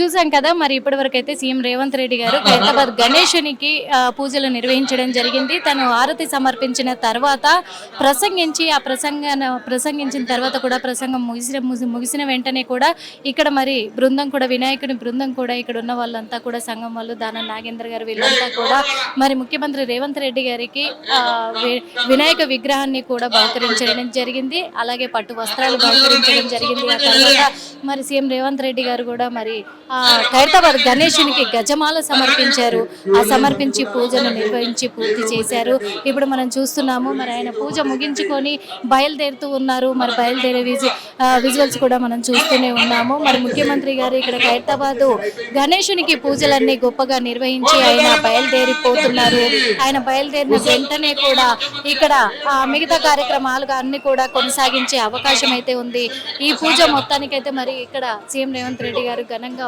చూసాం కదా మరి ఇప్పటివరకు అయితే సీఎం రేవంత్ రెడ్డి గారు ఖైరతాబాద్ గణేశునికి పూజలు నిర్వహించడం జరిగింది. తను ఆరతి సమర్పించిన తర్వాత ప్రసంగించి ఆ ప్రసంగించిన తర్వాత కూడా ప్రసంగం ముగిసిన వెంటనే కూడా ఇక్కడ మరి బృందం కూడా వినాయకుని బృందం కూడా ఇక్కడ ఉన్న వాళ్ళంతా కూడా సంఘం వాళ్ళు దానం నాగేంద్ర గారు వీళ్ళంతా కూడా మరి ముఖ్యమంత్రి రేవంత్ రెడ్డి గారికి వినాయక విగ్రహాన్ని కూడా బహుకరించడం జరిగింది. అలాగే పట్టు వస్త్రాలు బహుకరించడం జరిగింది. ఆ తర్వాత మరి సీఎం రేవంత్ రెడ్డి గారు కూడా మరి ఖైరతాబాద్ గణేశునికి గజమాల సమర్పించారు. ఆ సమర్పించి పూజను నిర్వహించి పూర్తి చేశారు. ఇప్పుడు మనం చూస్తున్నాము మరి ఆయన పూజ ముగించుకొని బయలుదేరుతూ ఉన్నారు. మరి బయలుదేరే విజువల్స్ కూడా మనం చూస్తూనే ఉన్నాము. మరి ముఖ్యమంత్రి గారు ఇక్కడ ఖైరతాబాద్ గణేశునికి పూజలన్నీ గొప్పగా నిర్వహించి ఆయన బయలుదేరిపోతున్నారు. ఆయన బయలుదేరిన వెంటనే కూడా ఇక్కడ మిగతా కార్యక్రమాలు అన్ని కూడా కొనసాగించే అవకాశం అయితే ఉంది. ఈ పూజ మొత్తానికైతే మరి ఇక్కడ సీఎం రేవంత్ రెడ్డి గారు ఘనంగా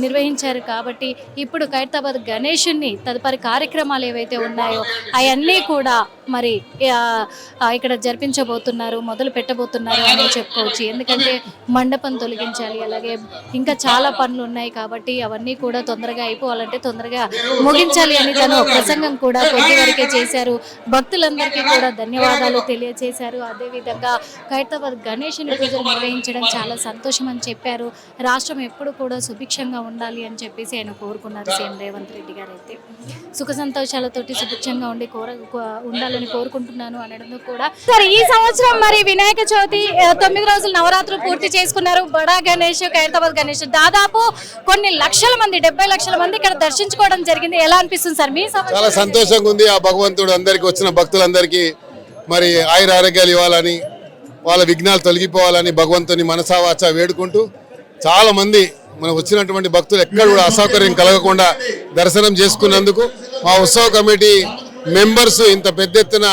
నిర్వహించారు. కాబట్టి ఇప్పుడు ఖైరతాబాద్ గణేశుని తదుపరి కార్యక్రమాలు ఏవైతే ఉన్నాయో అవన్నీ కూడా మరి ఇక్కడ జరిపించబోతున్నారు, మొదలు పెట్టబోతున్నారు అని చెప్పుకోవచ్చు. ఎందుకంటే మండపం తొలగించాలి, అలాగే ఇంకా చాలా పనులు ఉన్నాయి. కాబట్టి అవన్నీ కూడా తొందరగా అయిపోవాలంటే తొందరగా ముగించాలి అని తను ప్రసంగం కూడా కొద్ది వరకే చేశారు. భక్తులందరికీ కూడా ధన్యవాదాలు తెలియజేశారు. అదేవిధంగా ఖైరతాబాద్ గణేశుని పూజలు నిర్వహించడం చాలా సంతోషం అని చెప్పారు. రాష్ట్రం ఎప్పుడు కూడా సుభిక్షంగా ఉండాలి అని చెప్పేసి ఆయన కోరుకున్నారు. సీఎం రేవంత్ రెడ్డి గారు అయితే సుఖ సంతోషాలతోటి సుభిక్షంగా ఉండాలని కోరుకుంటున్నాను అనడం కూడా. సరే, ఈ సంవత్సరం మరి వినాయక చవితి 9 రోజులు నవరాత్రులు పూర్తి చేసుకున్నారు. బడా గణేష్, ఖైరతాబాద్ గణేష్ దాదాపు కొన్ని లక్షల మంది 70 లక్షల మంది ఇక్కడ దర్శించుకోవడం జరిగింది. ఎలా అనిపిస్తుంది సార్ మీ? చాలా సంతోషంగా ఉంది. ఆ భగవంతుడు అందరికి వచ్చిన భక్తులందరికీ మరి ఆయుర ఆరోగ్యాలు ఇవ్వాలని, వాళ్ళ విఘ్నాలు తొలగిపోవాలని భగవంతుని మనసావాచ వేడుకుంటూ చాలా మంది మనకు వచ్చినటువంటి భక్తులు ఎక్కడ కూడా అసౌకర్యం కలగకుండా దర్శనం చేసుకున్నందుకు మా ఉత్సవ కమిటీ మెంబర్స్ ఇంత పెద్ద ఎత్తున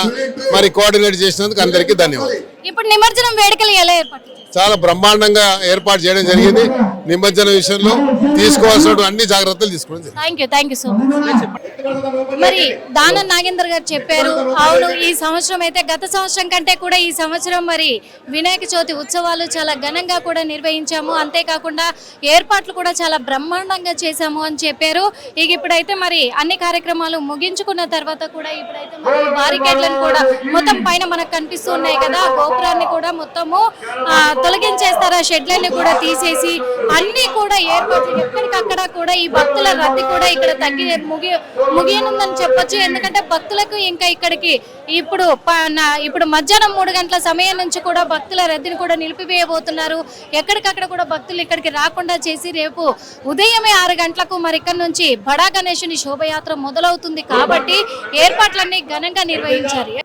మరి కోఆర్డినేట్ చేసినందుకు అందరికీ ధన్యవాదాలు. ఇప్పుడు నిమజ్జనం వేడుకలు ఎలా ఏర్పాటు చాలా బ్రహ్మాండంగా ఏర్పాటు చేయడం జరిగింది. నిమజ్జన విషయంలో తీసుకోవాల్సిన అన్ని జాగ్రత్తలు తీసుకోవడం జరిగింది. Thank you so much. మరి దానం నాగేంద్ర గారు చెప్పారు. అవును, ఈ సంవత్సరం అయితే గత సంవత్సరం కంటే కూడా ఈ సంవత్సరం మరి వినాయక చవితి ఉత్సవాలు చాలా ఘనంగా కూడా నిర్వహించాము. అంతేకాకుండా ఏర్పాట్లు కూడా చాలా బ్రహ్మాండంగా చేశాము అని చెప్పారు. ఇక ఇప్పుడైతే మరి అన్ని కార్యక్రమాలు ముగించుకున్న తర్వాత కూడా ఇప్పుడైతే మరి బారికేడ్లను కూడా మొత్తం పైన మనకు కనిపిస్తూ ఉన్నాయి కదా, గోపురాన్ని కూడా మొత్తము తొలగించేస్తారు. ఆ షెడ్లన్నీ కూడా తీసేసి అన్ని కూడా ఏర్పాట్లు ఎక్కడికక్కడ కూడా ఈ భక్తుల రద్దీ కూడా ఇక్కడ ముగియనుందని చెప్పొచ్చు. ఎందుకంటే భక్తులకు ఇంకా ఇక్కడికి ఇప్పుడు మధ్యాహ్నం 3 గంటల సమయం నుంచి కూడా భక్తుల రద్దీని కూడా నిలిపివేయబోతున్నారు. ఎక్కడికక్కడ కూడా భక్తులు ఇక్కడికి రాకుండా చేసి రేపు ఉదయమే 6 గంటలకు మరి ఇక్కడ నుంచి బడా గణేశుని శోభయాత్ర మొదలవుతుంది. కాబట్టి ఏర్పాట్లన్నీ ఘనంగా నిర్వహించారు.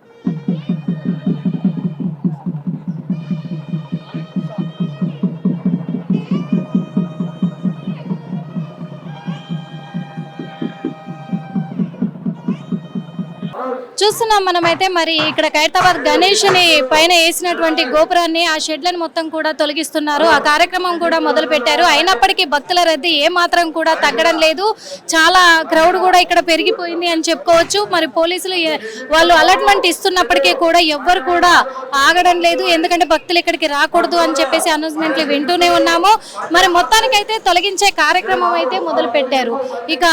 చూస్తున్నాం మనమైతే మరి ఇక్కడ ఖైరతాబాద్ గణేశుని పైన వేసినటువంటి గోపురాన్ని, ఆ షెడ్లను మొత్తం కూడా తొలగిస్తున్నారు. ఆ కార్యక్రమం కూడా మొదలు పెట్టారు. అయినప్పటికీ భక్తుల రద్దీ ఏమాత్రం కూడా తగ్గడం లేదు. చాలా క్రౌడ్ కూడా ఇక్కడ పెరిగిపోయింది అని చెప్పుకోవచ్చు. మరి పోలీసులు వాళ్ళు అలర్ట్మెంట్ ఇస్తున్నప్పటికీ కూడా ఎవ్వరు కూడా ఆగడం లేదు. ఎందుకంటే భక్తులు ఇక్కడికి రాకూడదు అని చెప్పేసి అనౌన్స్మెంట్లు వింటూనే ఉన్నాము. మరి మొత్తానికైతే తొలగించే కార్యక్రమం అయితే మొదలు పెట్టారు. ఇక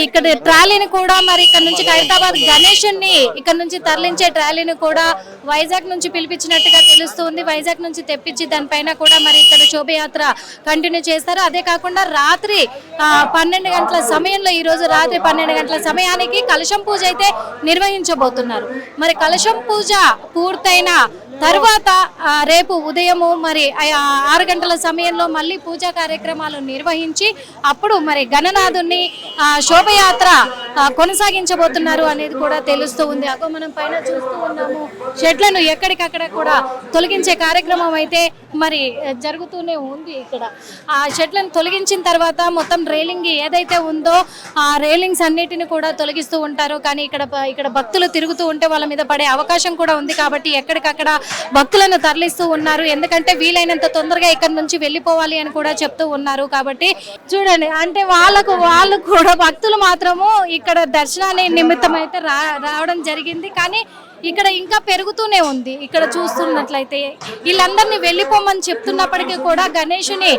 ఇక్కడ ట్రాలీని కూడా మరి ఇక్కడ నుంచి ఖైరతాబాద్ గణేశుని ఇక్కడ నుంచి తరలించే ట్రాలీని కూడా వైజాగ్ నుంచి పిలిపించినట్టుగా తెలుస్తుంది. వైజాగ్ నుంచి తెప్పించి దానిపైన కూడా మరి ఇక్కడ శోభయాత్ర కంటిన్యూ చేస్తారు. అదే కాకుండా రాత్రి 12 గంటల సమయంలో, ఈ రోజు రాత్రి 12 గంటల సమయానికి కలశం పూజ అయితే నిర్వహించబోతున్నారు. మరి కలశం పూజ పూర్తయిన తర్వాత రేపు ఉదయము మరి 6 గంటల సమయంలో మళ్ళీ పూజా కార్యక్రమాలు నిర్వహించి అప్పుడు మరి గణనాథుని శోభయాత్ర కొనసాగించబోతున్నారు అనేది కూడా తెలుస్తూ ఉంది. అగో మనం పైన చూస్తూ ఉన్నాము, షెడ్లను ఎక్కడికక్కడ కూడా తొలగించే కార్యక్రమం అయితే మరి జరుగుతూనే ఉంది. ఇక్కడ ఆ షెడ్లను తొలగించిన తర్వాత మొత్తం రైలింగ్ ఏదైతే ఉందో ఆ రైలింగ్స్ అన్నిటిని కూడా తొలగిస్తూ ఉంటారు. కానీ ఇక్కడ భక్తులు తిరుగుతూ ఉంటే వాళ్ళ మీద పడే అవకాశం కూడా ఉంది. కాబట్టి ఎక్కడికక్కడ భక్తులను తరలిస్తూ ఉన్నారు. ఎందుకంటే వీలైనంత తొందరగా ఇక్కడ నుంచి వెళ్ళిపోవాలి అని కూడా చెప్తూ ఉన్నారు. కాబట్టి చూడండి, అంటే వాళ్ళు కూడా భక్తులు మాత్రము ఇక్కడ దర్శనాన్ని నిమిత్తం అయితే రావడం జరిగింది. కానీ ఇక్కడ ఇంకా పెరుగుతూనే ఉంది. ఇక్కడ చూస్తున్నట్లయితే వీళ్ళందరినీ వెళ్ళిపోమని చెప్తున్నప్పటికీ కూడా గణేషుని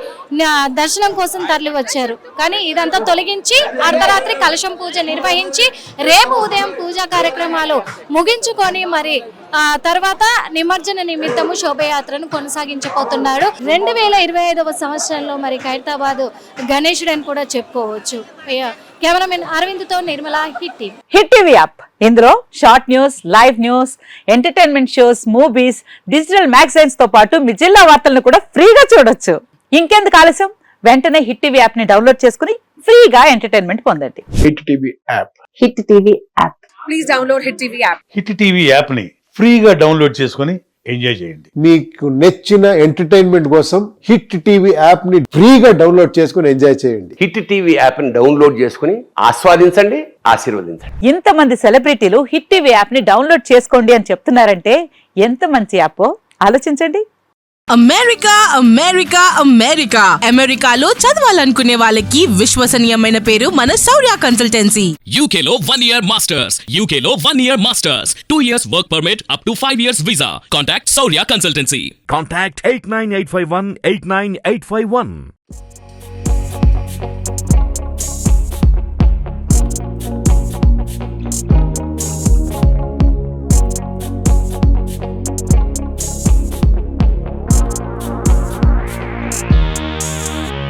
దర్శనం కోసం తరలి వచ్చారు. కానీ ఇదంతా తొలగించి అర్ధరాత్రి కలశం పూజ నిర్వహించి రేపు ఉదయం పూజా కార్యక్రమాలు ముగించుకొని మరి తర్వాత నిమజ్జన నిమిత్తము శోభయాత్రను కొనసాగించబోతున్నాడు. 2025వ సంవత్సరంలో మరి ఖైరతాబాద్ గణేశుడు అని కూడా చెప్పుకోవచ్చు. కెమెరామెన్ అరవింద్తో నిర్మల, హిట్ టీవీ యాప్. ఇందులో short news, live news, entertainment shows, movies, digital magazines తో పాటు మీ జిల్లా వార్తలను కూడా ఫ్రీగా చూడొచ్చు. ఇంకెందుకు ఆలస్యం, వెంటనే హిట్ టీవీ యాప్ ని డౌన్లోడ్ చేసుకుని ఫ్రీగా ఎంటర్టైన్మెంట్ పొందండి. Hit TV app. Hit TV app. Please download hit TV app. Hit TV app ని ఫ్రీగా డౌన్లోడ్ చేసుకుని ఎంజాయ్ చేయండి. మీకు నచ్చిన ఎంటర్టైన్మెంట్ కోసం హిట్ టీవీ యాప్ ని ఫ్రీగా డౌన్లోడ్ చేసుకుని ఎంజాయ్ చేయండి. హిట్ టీవీ యాప్ ని డౌన్లోడ్ చేసుకుని ఆస్వాదించండి, ఆశీర్వదించండి. ఇంతమంది సెలబ్రిటీలు హిట్ టీవీ యాప్ ని డౌన్లోడ్ చేసుకోండి అని చెప్తున్నారంటే ఎంత మంచి యాప్ ఆలోచించండి. అమెరికా అమెరికా అమెరికా అమెరికాలో చదవాలనుకునే వాళ్ళకి విశ్వసనీయమైన పేరు మన శౌర్య కన్సల్టెన్సీ. UK లో 1 year masters, UK లో 1 year masters, 2 years work permit up to 5 years visa. Contact Saurya Consultancy. Contact 89851 89851.